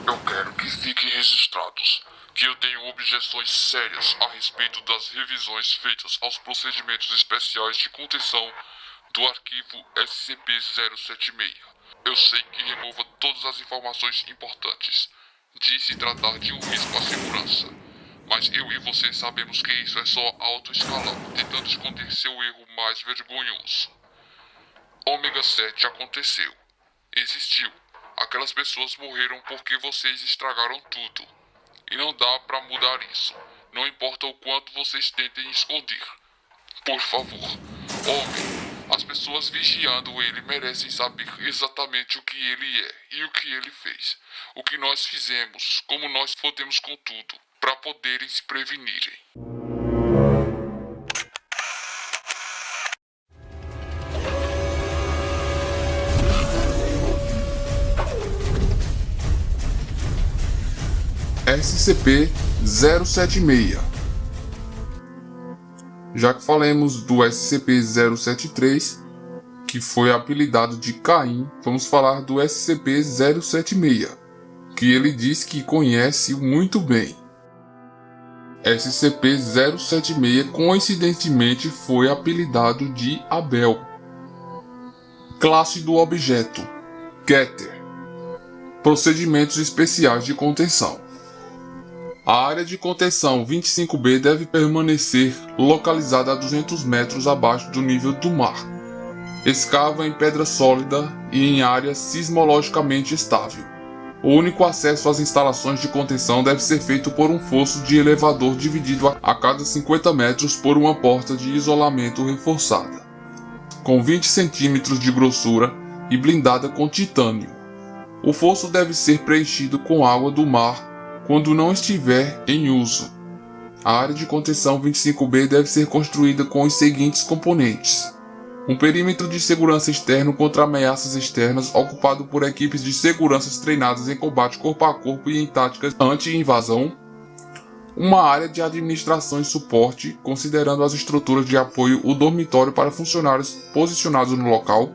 Eu quero que fiquem registrados que eu tenho objeções sérias a respeito das revisões feitas aos procedimentos especiais de contenção do arquivo SCP-076. Eu sei que remova todas as informações importantes de se tratar de um risco à segurança, mas eu e você sabemos que isso é só autoescalão, tentando esconder seu erro mais vergonhoso. Ômega 7 aconteceu. Existiu. Aquelas pessoas morreram porque vocês estragaram tudo. E não dá pra mudar isso. Não importa o quanto vocês tentem esconder. Por favor, homem, as pessoas vigiando ele merecem saber exatamente o que ele é e o que ele fez. O que nós fizemos, como nós fodemos com tudo, pra poderem se prevenirem. SCP-076. Já que falamos do SCP-073, que foi apelidado de Caim, vamos falar do SCP-076, que ele diz que conhece muito bem. SCP-076 coincidentemente foi apelidado de Abel. Classe do objeto: Keter. Procedimentos especiais de contenção. A área de contenção 25B deve permanecer localizada a 200 metros abaixo do nível do mar. Escava em pedra sólida e em área sismologicamente estável. O único acesso às instalações de contenção deve ser feito por um fosso de elevador dividido a cada 50 metros por uma porta de isolamento reforçada, com 20 centímetros de grossura e blindada com titânio. O fosso deve ser preenchido com água do mar quando não estiver em uso. A área de contenção 25B deve ser construída com os seguintes componentes: um perímetro de segurança externo contra ameaças externas ocupado por equipes de segurança treinadas em combate corpo a corpo e em táticas anti-invasão, uma área de administração e suporte, considerando as estruturas de apoio, o dormitório para funcionários posicionados no local,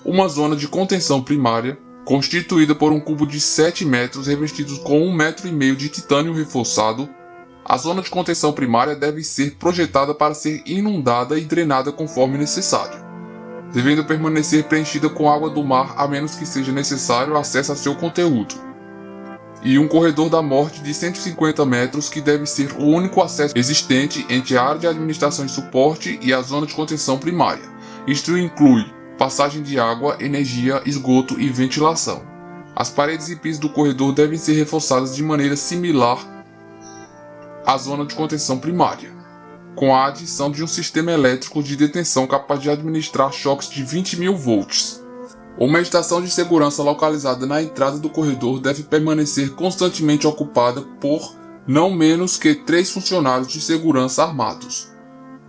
uma zona de contenção primária, constituída por um cubo de 7 metros revestido com 1,5 metro de titânio reforçado. A zona de contenção primária deve ser projetada para ser inundada e drenada conforme necessário, devendo permanecer preenchida com água do mar a menos que seja necessário acesso a seu conteúdo. E um corredor da morte de 150 metros que deve ser o único acesso existente entre a área de administração e suporte e a zona de contenção primária. Isto inclui passagem de água, energia, esgoto e ventilação. As paredes e pisos do corredor devem ser reforçadas de maneira similar à zona de contenção primária, com a adição de um sistema elétrico de detenção capaz de administrar choques de 20.000 volts. Uma estação de segurança localizada na entrada do corredor deve permanecer constantemente ocupada por não menos que 3 funcionários de segurança armados.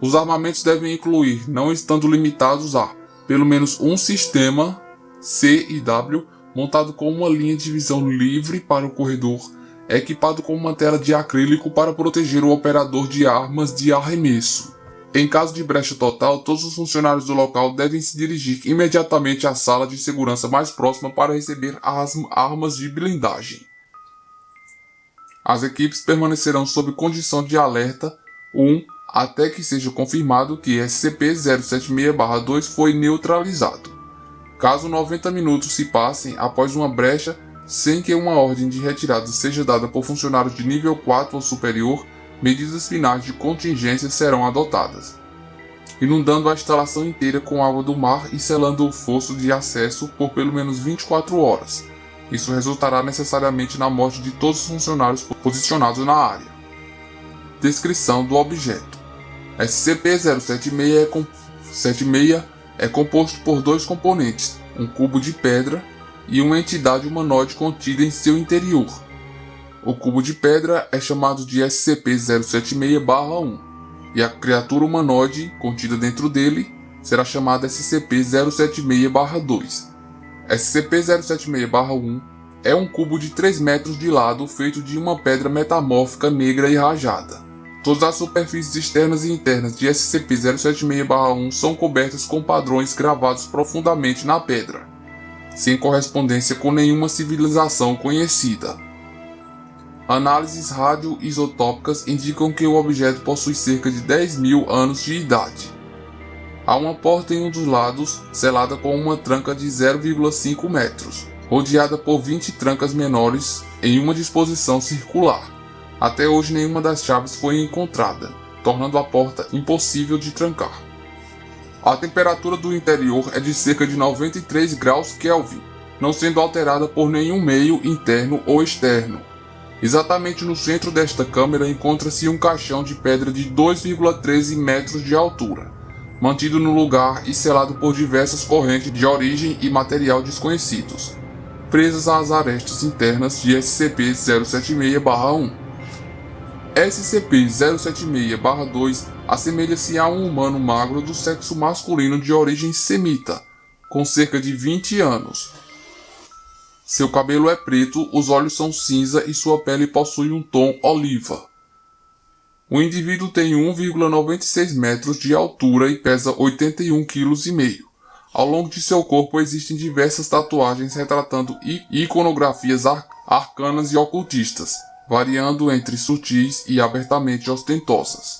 Os armamentos devem incluir, não estando limitados a, pelo menos um sistema CIW montado com uma linha de visão livre para o corredor, equipado com uma tela de acrílico para proteger o operador de armas de arremesso. Em caso de brecha total, todos os funcionários do local devem se dirigir imediatamente à sala de segurança mais próxima para receber as armas de blindagem. As equipes permanecerão sob condição de alerta 1 até que seja confirmado que SCP-076-2 foi neutralizado. Caso 90 minutos se passem após uma brecha sem que uma ordem de retirada seja dada por funcionários de nível 4 ou superior, medidas finais de contingência serão adotadas, inundando a instalação inteira com água do mar e selando o fosso de acesso por pelo menos 24 horas. Isso resultará necessariamente na morte de todos os funcionários posicionados na área. Descrição do objeto: SCP-076 é composto por 2 componentes, um cubo de pedra e uma entidade humanoide contida em seu interior. O cubo de pedra é chamado de SCP-076-1 e a criatura humanoide contida dentro dele será chamada SCP-076-2. SCP-076-1 é um cubo de 3 metros de lado feito de uma pedra metamórfica negra e rajada. Todas as superfícies externas e internas de SCP-076-1 são cobertas com padrões gravados profundamente na pedra. sem correspondência com nenhuma civilização conhecida. Análises radioisotópicas indicam que o objeto possui cerca de 10.000 anos de idade. Há uma porta em um dos lados, selada com uma tranca de 0,5 metros, rodeada por 20 trancas menores em uma disposição circular. Até hoje nenhuma das chaves foi encontrada, tornando a porta impossível de trancar. A temperatura do interior é de cerca de 93 graus Kelvin, não sendo alterada por nenhum meio interno ou externo. Exatamente no centro desta câmara encontra-se um caixão de pedra de 2,13 metros de altura, mantido no lugar e selado por diversas correntes de origem e material desconhecidos, presas às arestas internas de SCP-076-1. SCP-076-2 assemelha-se a um humano magro do sexo masculino de origem semita, com cerca de 20 anos. Seu cabelo é preto, os olhos são cinza e sua pele possui um tom oliva. O indivíduo tem 1,96 metros de altura e pesa 81,5 kg. Ao longo de seu corpo existem diversas tatuagens retratando iconografias arcanas e ocultistas, variando entre sutis e abertamente ostentosas.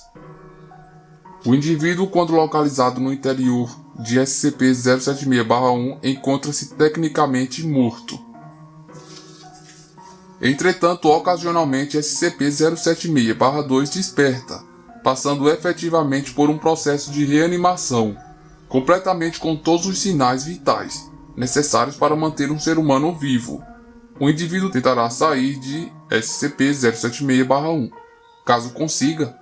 O indivíduo, quando localizado no interior de SCP-076-1, encontra-se tecnicamente morto. Entretanto, ocasionalmente SCP-076-2 desperta, passando efetivamente por um processo de reanimação, completamente com todos os sinais vitais necessários para manter um ser humano vivo. O indivíduo tentará sair de SCP-076-1. Caso consiga,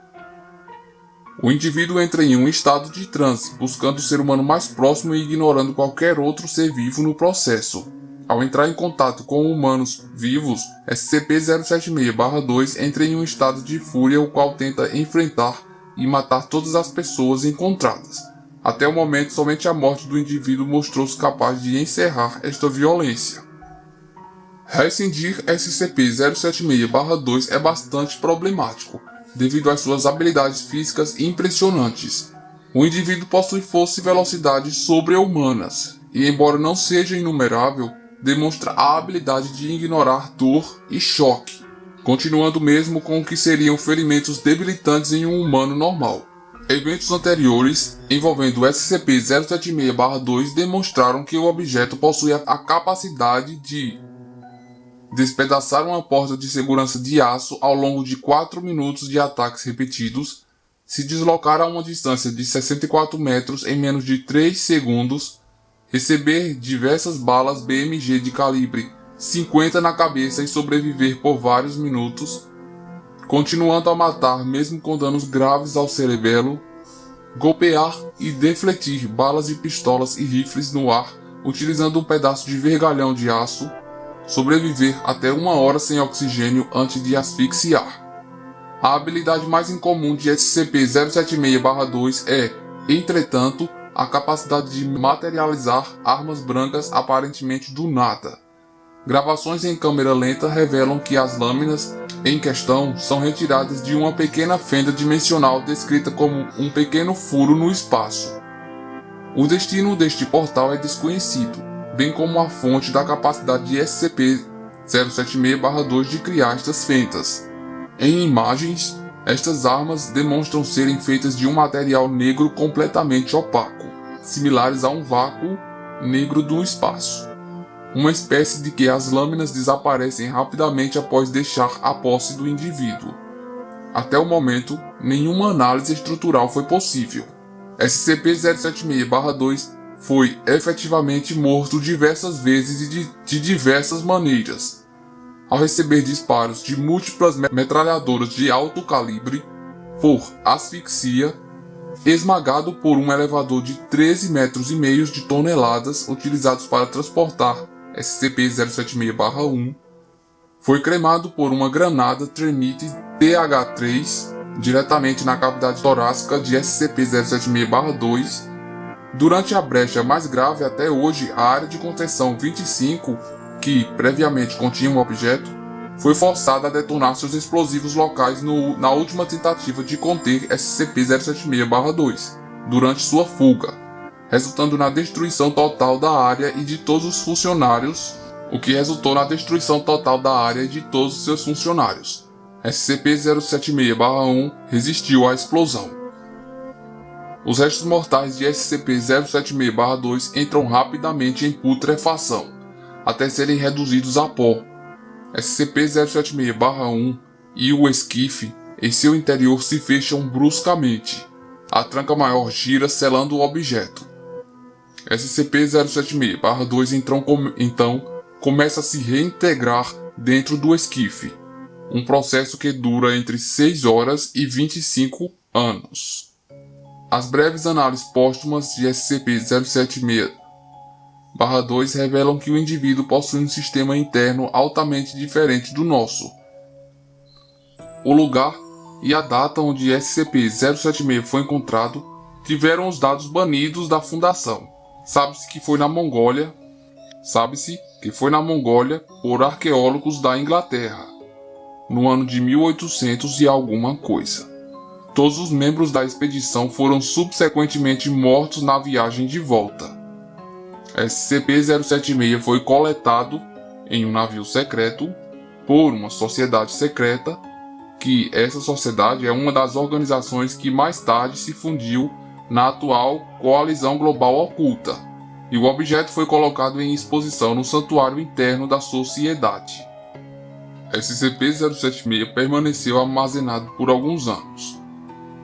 o indivíduo entra em um estado de transe, buscando o ser humano mais próximo e ignorando qualquer outro ser vivo no processo. Ao entrar em contato com humanos vivos, SCP-076-2 entra em um estado de fúria, o qual tenta enfrentar e matar todas as pessoas encontradas. Até o momento, somente a morte do indivíduo mostrou-se capaz de encerrar esta violência. Rescindir SCP-076-2 é bastante problemático, devido às suas habilidades físicas impressionantes. O indivíduo possui força e velocidade sobre-humanas, e embora não seja inumerável, demonstra a habilidade de ignorar dor e choque, continuando mesmo com o que seriam ferimentos debilitantes em um humano normal. Eventos anteriores, envolvendo o SCP-076-2, demonstraram que o objeto possui a capacidade de despedaçar uma porta de segurança de aço ao longo de 4 minutos de ataques repetidos, se deslocar a uma distância de 64 metros em menos de 3 segundos, receber diversas balas BMG de calibre 50 na cabeça e sobreviver por vários minutos, continuando a matar mesmo com danos graves ao cerebelo, golpear e defletir balas de pistolas e rifles no ar utilizando um pedaço de vergalhão de aço, sobreviver até 1 hora sem oxigênio antes de asfixiar. A habilidade mais incomum de SCP-076-2 é, entretanto, a capacidade de materializar armas brancas aparentemente do nada. Gravações em câmera lenta revelam que as lâminas em questão são retiradas de uma pequena fenda dimensional descrita como um pequeno furo no espaço. O destino deste portal é desconhecido, bem como a fonte da capacidade de SCP-076-2 de criar estas fendas. Em imagens, estas armas demonstram serem feitas de um material negro completamente opaco, similares a um vácuo negro do espaço. Uma espécie de que as lâminas desaparecem rapidamente após deixar a posse do indivíduo. Até o momento, nenhuma análise estrutural foi possível. SCP-076-2 foi efetivamente morto diversas vezes e de diversas maneiras. Ao receber disparos de múltiplas metralhadoras de alto calibre, por asfixia, esmagado por um elevador de 13,5 metros de toneladas utilizados para transportar SCP-076-1, foi cremado por uma granada Thermite TH3 diretamente na cavidade torácica de SCP-076-2. Durante a brecha mais grave até hoje, a área de contenção 25, que previamente continha um objeto, foi forçada a detonar seus explosivos locais na última tentativa de conter SCP-076-2 durante sua fuga. resultando na destruição total da área e de todos os funcionários, o que resultou na destruição total da área e de todos os seus funcionários. SCP-076-1 resistiu à explosão. Os restos mortais de SCP-076-2 entram rapidamente em putrefação, até serem reduzidos a pó. SCP-076-1 e o esquife em seu interior se fecham bruscamente. A tranca maior gira, selando o objeto. SCP-076-2 então começa a se reintegrar dentro do esquife, um processo que dura entre 6 horas e 25 anos. As breves análises póstumas de SCP-076-2 revelam que o indivíduo possui um sistema interno altamente diferente do nosso. O lugar e a data onde SCP-076 foi encontrado tiveram os dados banidos da Fundação. Sabe-se que foi na Mongólia por arqueólogos da Inglaterra, no ano de 1800 e alguma coisa. Todos os membros da expedição foram subsequentemente mortos na viagem de volta. SCP-076 foi coletado em um navio secreto por uma sociedade secreta, que essa sociedade é uma das organizações que mais tarde se fundiu na atual Coalizão Global Oculta, e o objeto foi colocado em exposição no santuário interno da sociedade. SCP-076 permaneceu armazenado por alguns anos,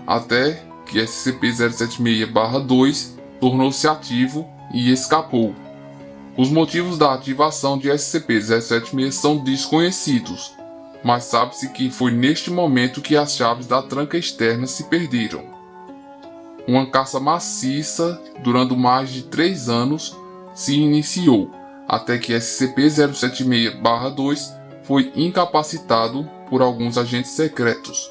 até que SCP-076-2 tornou-se ativo e escapou. Os motivos da ativação de SCP-076 são desconhecidos, mas sabe-se que foi neste momento que as chaves da tranca externa se perderam. Uma caça maciça, durando mais de 3 anos, se iniciou, até que SCP-076-2 foi incapacitado por alguns agentes secretos,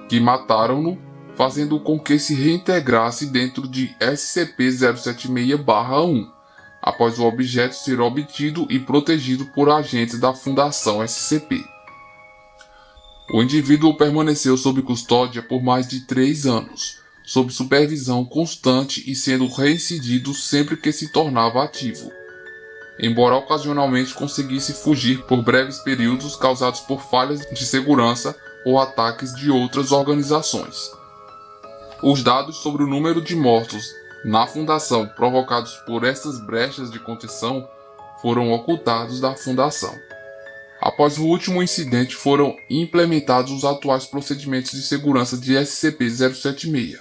que mataram-no, fazendo com que se reintegrasse dentro de SCP-076-1, após o objeto ser obtido e protegido por agentes da Fundação SCP. O indivíduo permaneceu sob custódia por mais de 3 anos, sob supervisão constante e sendo reincidido sempre que se tornava ativo, embora ocasionalmente conseguisse fugir por breves períodos causados por falhas de segurança ou ataques de outras organizações. Os dados sobre o número de mortos na Fundação provocados por essas brechas de contenção foram ocultados da Fundação. Após o último incidente, foram implementados os atuais procedimentos de segurança de SCP-076,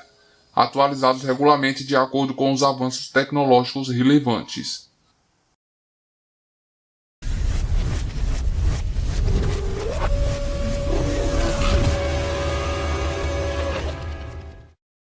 atualizados regularmente de acordo com os avanços tecnológicos relevantes.